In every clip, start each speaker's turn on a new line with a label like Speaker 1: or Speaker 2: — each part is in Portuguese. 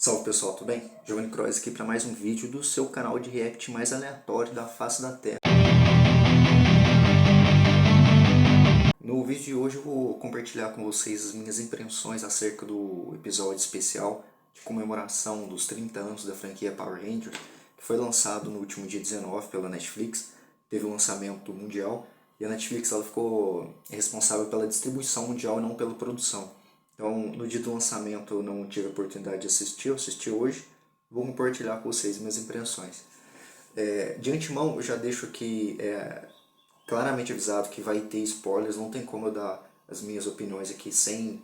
Speaker 1: Salve pessoal, tudo bem? Giovanni Crois aqui para mais um vídeo do seu canal de react mais aleatório da face da Terra. No vídeo de hoje eu vou compartilhar com vocês as minhas impressões acerca do episódio especial de comemoração dos 30 anos da franquia Power Rangers, que foi lançado no último dia 19 pela Netflix. Teve um lançamento mundial e a Netflix ela ficou responsável pela distribuição mundial e não pela produção. Então, no dia do lançamento eu não tive a oportunidade de assistir, eu assisti hoje. Vou compartilhar com vocês minhas impressões. De antemão, eu já deixo aqui claramente avisado que vai ter spoilers, não tem como eu dar as minhas opiniões aqui sem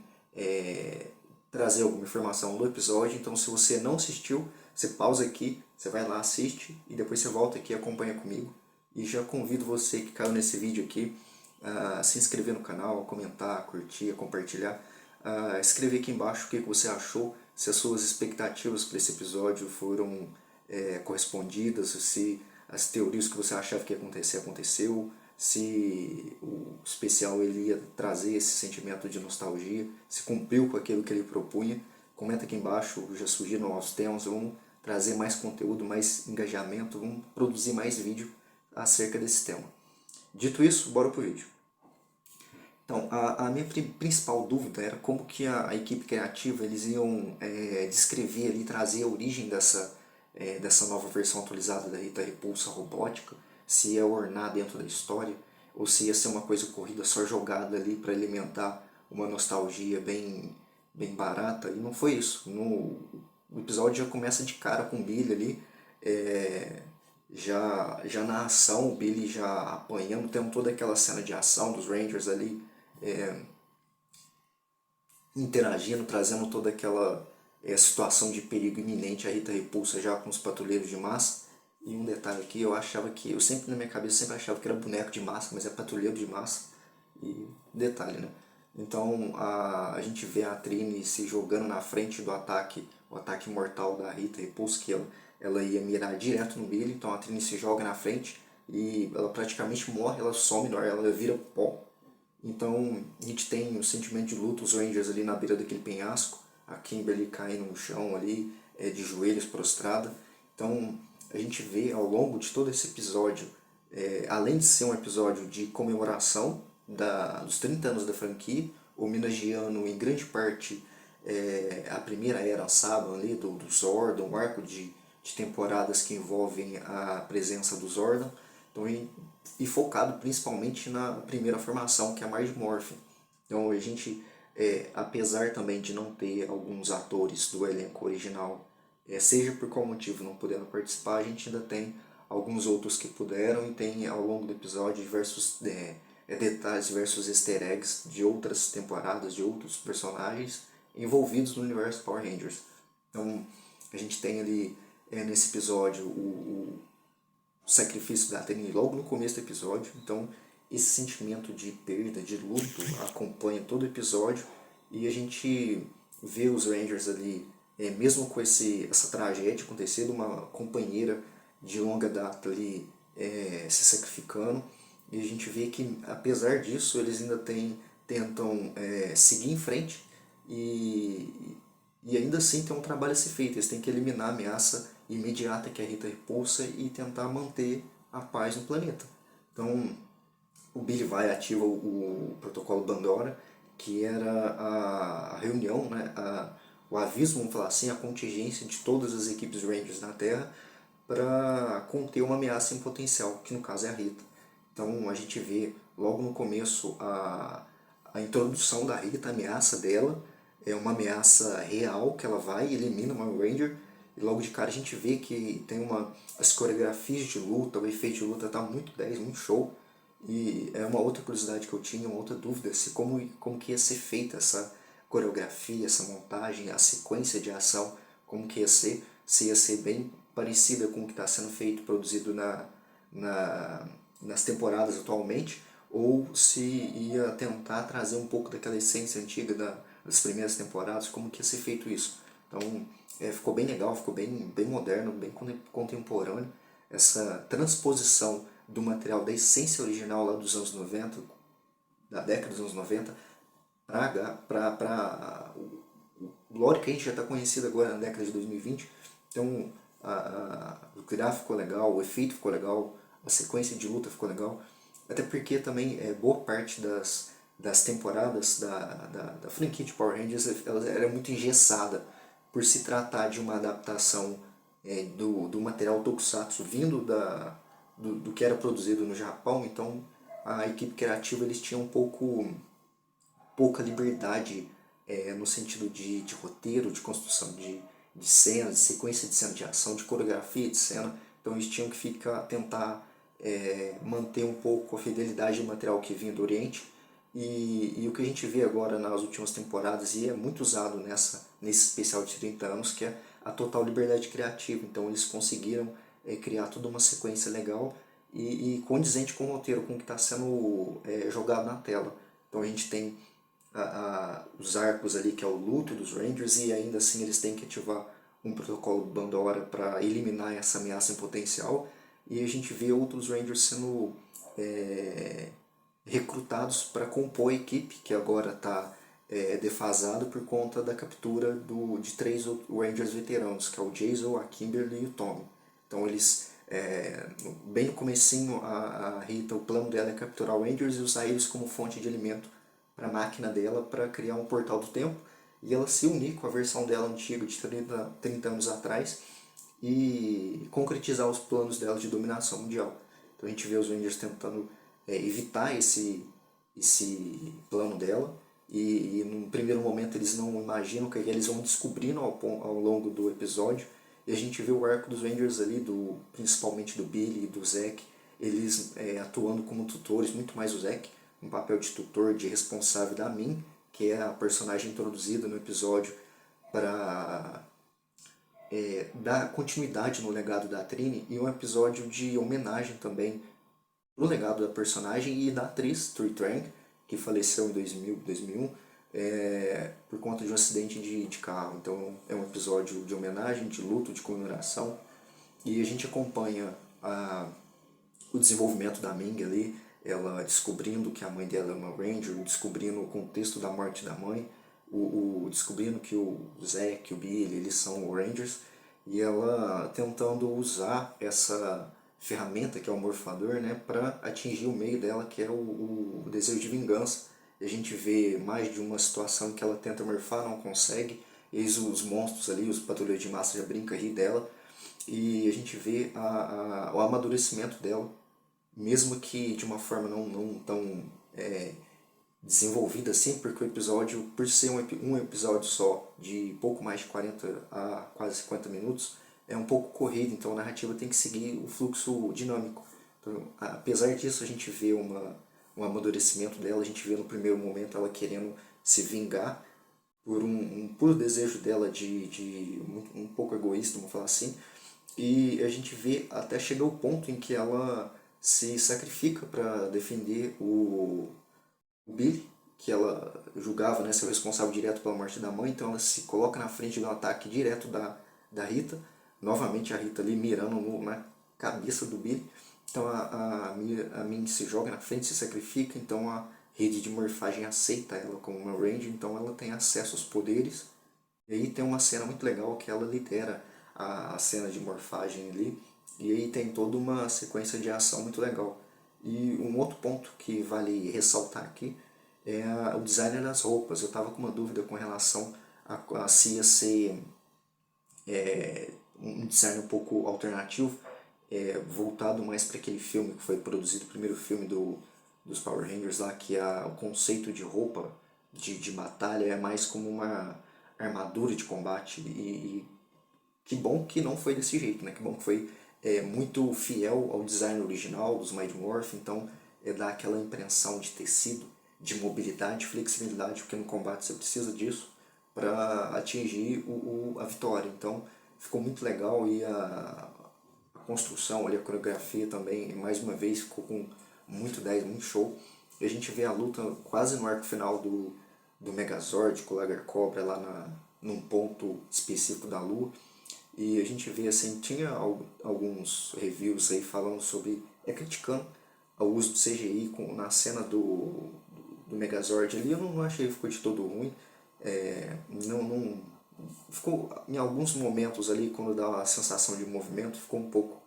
Speaker 1: trazer alguma informação do episódio. Então, se você não assistiu, você pausa aqui, você vai lá, assiste e depois você volta aqui e acompanha comigo. E já convido você que caiu nesse vídeo aqui a se inscrever no canal, a comentar, a curtir, a compartilhar. Escrever aqui embaixo o que você achou, se as suas expectativas para esse episódio foram correspondidas, se as teorias que você achava que ia acontecer, aconteceu, se o especial ele ia trazer esse sentimento de nostalgia, se cumpriu com aquilo que ele propunha. Comenta aqui embaixo, já surgiram novos temas, vamos trazer mais conteúdo, mais engajamento, vamos produzir mais vídeo acerca desse tema. Dito isso, bora pro vídeo. Então, a minha principal dúvida era como que a equipe criativa eles iam descrever ali, trazer a origem dessa nova versão atualizada da Rita Repulsa robótica, se ia ornar dentro da história, ou se ia ser uma coisa corrida só jogada ali para alimentar uma nostalgia bem barata, e não foi isso. O episódio já começa de cara com o Billy ali, já na ação, o Billy já apanhando, tendo toda aquela cena de ação dos Rangers ali, interagindo, trazendo toda aquela situação de perigo iminente, a Rita Repulsa já com os patrulheiros de massa. E um detalhe aqui, eu sempre na minha cabeça sempre achava que era boneco de massa, mas é patrulheiro de massa. E detalhe, né? Então a gente vê a Trini se jogando na frente do ataque, o ataque mortal da Rita Repulsa, que ela ia mirar direto no Billy, então a Trini se joga na frente e ela praticamente morre, ela some no ar, ela vira pó. Então a gente tem o sentimento de luto, os Rangers ali na beira daquele penhasco, a Kimberly caindo no chão ali, de joelhos prostrada. Então a gente vê ao longo de todo esse episódio, além de ser um episódio de comemoração dos 30 anos da franquia, homenageando em grande parte a primeira era Saban ali, do Zordon, um arco de temporadas que envolvem a presença do Zordon. Então, e focado principalmente na primeira formação, que é a Marge Morphin. Então a gente, apesar também de não ter alguns atores do elenco original, seja por qual motivo não puderam participar, a gente ainda tem alguns outros que puderam e tem ao longo do episódio diversos detalhes, diversos easter eggs de outras temporadas, de outros personagens envolvidos no universo Power Rangers. Então a gente tem ali nesse episódio o sacrifício da Trini logo no começo do episódio, então esse sentimento de perda, de luto acompanha todo o episódio e a gente vê os Rangers ali, mesmo com essa tragédia acontecendo, uma companheira de longa data ali se sacrificando, e a gente vê que apesar disso eles ainda tentam seguir em frente e ainda assim tem um trabalho a ser feito, eles têm que eliminar a ameaça imediata que é a Rita Repulsa e tentar manter a paz no planeta. Então o Billy vai e ativa o protocolo Pandora, que era a reunião, né, o aviso, vamos falar assim, a contingência de todas as equipes Rangers na Terra para conter uma ameaça em potencial, que no caso é a Rita. Então a gente vê logo no começo a introdução da Rita, a ameaça dela, é uma ameaça real que ela vai e elimina uma Ranger, e logo de cara a gente vê que tem as coreografias de luta, o efeito de luta tá muito 10, muito show. E é uma outra curiosidade que eu tinha, uma outra dúvida, se como que ia ser feita essa coreografia, essa montagem, a sequência de ação, como que ia ser, se ia ser bem parecida com o que está sendo feito, produzido nas temporadas atualmente, ou se ia tentar trazer um pouco daquela essência antiga das primeiras temporadas, como que ia ser feito isso. Então ficou bem legal, ficou bem moderno, bem contemporâneo, essa transposição do material da essência original lá dos anos 90, da década dos anos 90, para Glory, que a gente já está conhecido agora na década de 2020. Então, o gráfico ficou legal, o efeito ficou legal, a sequência de luta ficou legal. Até porque também boa parte das temporadas da franquia de Power Rangers ela era muito engessada, por se tratar de uma adaptação do material Tokusatsu vindo do que era produzido no Japão. Então a equipe criativa eles tinham pouca liberdade no sentido de roteiro, de construção de cenas, de sequência de cena de ação, de coreografia de cena. Então eles tinham que tentar manter um pouco a fidelidade do material que vinha do Oriente. E o que a gente vê agora nas últimas temporadas, e é muito usado nesse especial de 30 anos, que é a total liberdade criativa. Então eles conseguiram criar toda uma sequência legal e condizente com o roteiro, com o que está sendo jogado na tela. Então a gente tem os arcos ali, que é o luto dos Rangers, e ainda assim eles têm que ativar um protocolo Pandora para eliminar essa ameaça em potencial. E a gente vê outros Rangers sendo recrutados para compor a equipe, que agora está defasado por conta da captura de 3 Rangers veteranos, que é o Jason, a Kimberly e o Tommy. Então eles, bem no comecinho, a Rita, o plano dela é capturar o Rangers e usar eles como fonte de alimento para a máquina dela, para criar um portal do tempo, e ela se unir com a versão dela antiga de 30 anos atrás e concretizar os planos dela de dominação mundial. Então a gente vê os Rangers tentando evitar esse plano dela, e num primeiro momento eles não imaginam que eles vão descobrindo ao longo do episódio. E a gente vê o arco dos Rangers ali, principalmente do Billy e do Zack, eles atuando como tutores, muito mais o Zack, um papel de tutor, de responsável da Min, que é a personagem introduzida no episódio para dar continuidade no legado da Trini, e um episódio de homenagem também pro legado da personagem e da atriz Tree Trang, que faleceu em 2001 por conta de um acidente de carro. Então é um episódio de homenagem, de luto, de comemoração, e a gente acompanha o desenvolvimento da Ming ali, ela descobrindo que a mãe dela é uma Ranger, descobrindo o contexto da morte da mãe, descobrindo que o Zack, o Billy, eles são Rangers, e ela tentando usar essa ferramenta que é o morfador, né, para atingir o meio dela, que é o desejo de vingança. E a gente vê mais de uma situação que ela tenta morfar, não consegue, eis os monstros ali, os patrulheiros de massa já brincam, rir dela, e a gente vê o amadurecimento dela, mesmo que de uma forma não tão desenvolvida assim, porque o episódio, por ser um episódio só, de pouco mais de 40 a quase 50 minutos, é um pouco corrido, então a narrativa tem que seguir o fluxo dinâmico. Então, apesar disso, a gente vê um amadurecimento dela, a gente vê no primeiro momento ela querendo se vingar por um puro desejo dela um pouco egoísta, vamos falar assim, e a gente vê até chegar o ponto em que ela se sacrifica para defender o Billy, que ela julgava, né, ser o responsável direto pela morte da mãe. Então ela se coloca na frente de um ataque direto da Rita, novamente a Rita ali mirando na cabeça do Billy. Então a Min se joga na frente, se sacrifica, então a rede de morfagem aceita ela como uma Ranger, então ela tem acesso aos poderes. E aí tem uma cena muito legal que ela lidera a cena de morfagem ali, e aí tem toda uma sequência de ação muito legal. E um outro ponto que vale ressaltar aqui é o design das roupas. Eu estava com uma dúvida com relação a se ia ser um design um pouco alternativo, voltado mais para aquele filme que foi produzido, o primeiro filme dos Power Rangers lá, que o conceito de roupa de batalha é mais como uma armadura de combate, e que bom que não foi desse jeito, né? Que bom que foi muito fiel ao design original dos Mighty Morphin. Então dá aquela impressão de tecido, de mobilidade, flexibilidade, porque no combate você precisa disso para atingir a vitória. Então ficou muito legal, e a construção, ali, a coreografia também, mais uma vez, ficou com muito 10, muito show. E a gente vê a luta quase no arco final do Megazord com o Lagar Cobra lá num ponto específico da Lua. E a gente vê assim, tinha alguns reviews aí falando sobre, criticando o uso do CGI na cena do Megazord ali. Eu não achei que ficou de todo ruim, ficou, em alguns momentos ali, quando dá a sensação de movimento, ficou um pouco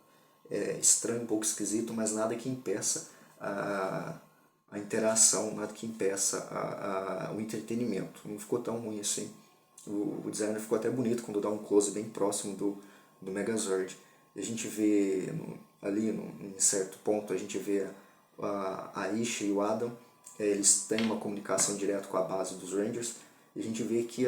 Speaker 1: estranho, um pouco esquisito, mas nada que impeça a interação, nada que impeça o entretenimento. Não ficou tão ruim assim. O design ficou até bonito quando dá um close bem próximo do Megazord. E a gente vê ali, em certo ponto, a gente vê a Isha e o Adam, eles têm uma comunicação direta com a base dos Rangers, e a gente vê que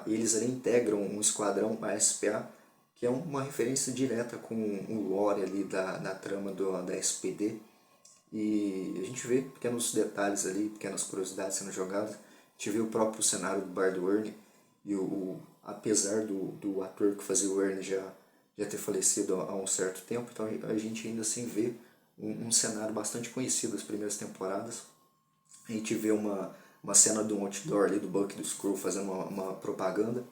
Speaker 1: eles ali integram um esquadrão, a SPA, que é uma referência direta com o lore ali da trama da SPD. E a gente vê pequenos detalhes ali, pequenas curiosidades sendo jogadas. A gente vê o próprio cenário do bar do Ernie, e apesar do ator que fazia o Ernie já ter falecido há um certo tempo, então a gente ainda assim vê um cenário bastante conhecido das primeiras temporadas. A gente vê uma cena do outdoor ali do Buck e do Skrull fazendo uma propaganda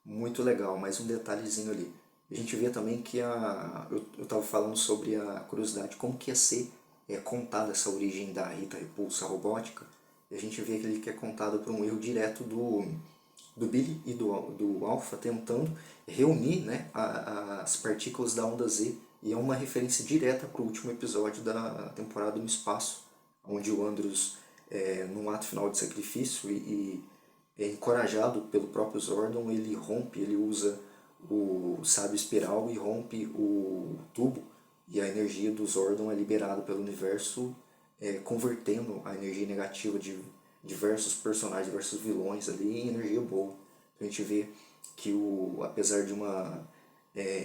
Speaker 1: muito legal, mais um detalhezinho ali. A gente vê também que eu estava falando sobre a curiosidade, como que ia ser contada essa origem da Rita Repulsa robótica, e a gente vê que é contado por um erro direto do Billy e do Alpha tentando reunir, né, as partículas da onda Z, e é uma referência direta para o último episódio da temporada no espaço, onde o Andros, num ato final de sacrifício e é encorajado pelo próprio Zordon, ele rompe, ele usa o sábio espiral e rompe o tubo, e a energia do Zordon é liberada pelo universo, convertendo a energia negativa de diversos personagens, diversos vilões ali em energia boa. A gente vê que apesar de uma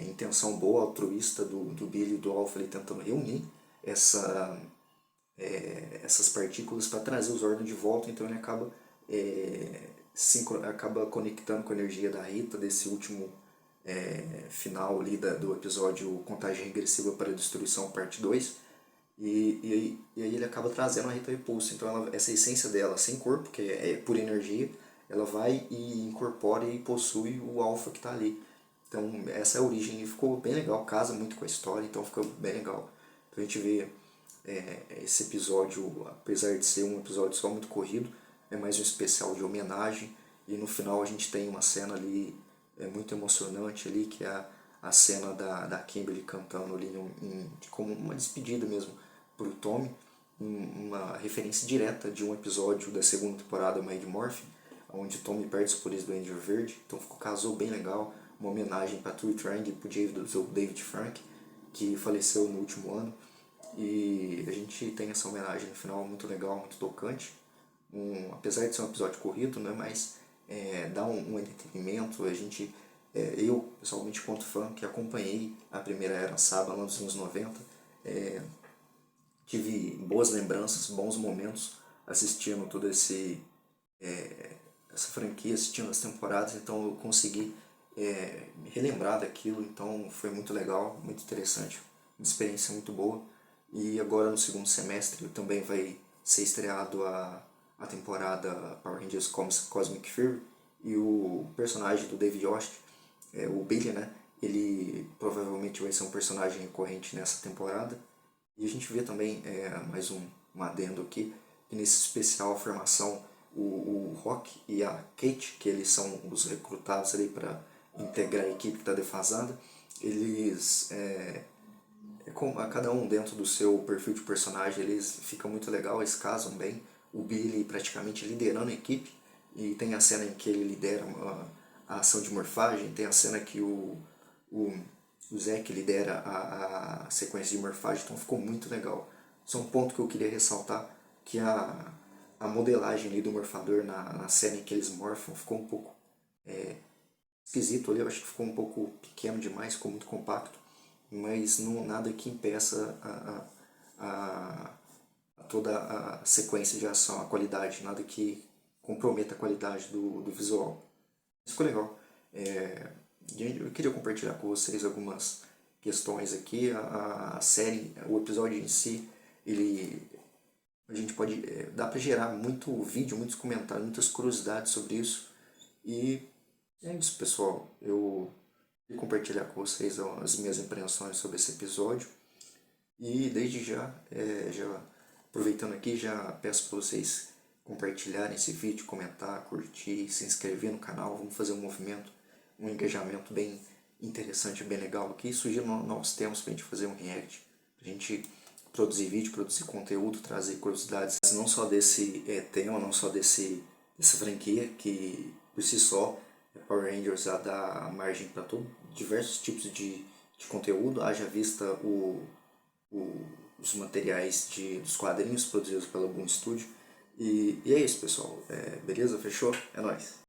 Speaker 1: intenção boa, altruísta do Billy e do Alpha ali tentando reunir essas partículas para trazer o Zordon de volta, então ele acaba conectando com a energia da Rita, desse último final ali do episódio Contagem Regressiva para a Destruição, parte 2, e aí ele acaba trazendo a Rita Repulsa. Então essa essência dela, sem corpo, que é pura energia, ela vai e incorpora e possui o Alpha que está ali. Então essa é a origem, e ficou bem legal, casa muito com a história, então ficou bem legal. Então a gente vê esse episódio, apesar de ser um episódio só muito corrido, é mais um especial de homenagem, e no final a gente tem uma cena ali muito emocionante ali, que é a cena da Kimberly cantando ali como uma despedida mesmo pro Tommy, uma referência direta de um episódio da segunda temporada Mighty Morphin, onde Tommy perde os poderes do Ranger Verde, então casou bem legal, uma homenagem para Tui Trang e pro David Frank, que faleceu no último ano, e a gente tem essa homenagem no final muito legal, muito tocante, apesar de ser um episódio corrido, né, mas dá um entretenimento. Eu, pessoalmente, quanto fã, que acompanhei a primeira Era Saba lá nos anos 90, tive boas lembranças, bons momentos assistindo toda essa franquia, assistindo as temporadas, então eu consegui me relembrar daquilo, então foi muito legal, muito interessante, uma experiência muito boa. E agora no segundo semestre também vai ser estreado a temporada Power Rangers Cosmic Fury, e o personagem do David Yost, o Billy, né, ele provavelmente vai ser um personagem recorrente nessa temporada. E a gente vê também, mais um adendo aqui, que nesse especial a formação, o Rock e a Kate, que eles são os recrutados ali para integrar a equipe que está defasada, eles, a cada um dentro do seu perfil de personagem, eles ficam muito legal, eles casam bem. O Billy praticamente liderando a equipe, e tem a cena em que ele lidera a ação de morfagem, tem a cena que o Zack lidera a sequência de morfagem, então ficou muito legal. Só um ponto que eu queria ressaltar, que a modelagem ali do morfador na cena em que eles morfam ficou um pouco esquisito ali, eu acho que ficou um pouco pequeno demais, ficou muito compacto, mas não nada que impeça toda a sequência de ação, a qualidade, nada que comprometa a qualidade do visual. Isso ficou legal. Eu queria compartilhar com vocês algumas questões aqui. A série, o episódio em si, a gente pode, dá para gerar muito vídeo, muitos comentários, muitas curiosidades sobre isso. E é isso, pessoal. Eu vou compartilhar com vocês as minhas impressões sobre esse episódio. E desde já, aproveitando aqui, já peço para vocês compartilharem esse vídeo, comentar, curtir, se inscrever no canal. Vamos fazer um movimento, um engajamento bem interessante, bem legal aqui. Surgiram novos temas pra gente fazer um react, pra gente produzir vídeo, produzir conteúdo, trazer curiosidades, não só desse tema, não só dessa franquia, que por si só Power Rangers já dá margem para diversos tipos de conteúdo, haja vista os materiais dos quadrinhos produzidos pela Boom Studio. E é isso, pessoal. Beleza? Fechou? É nóis!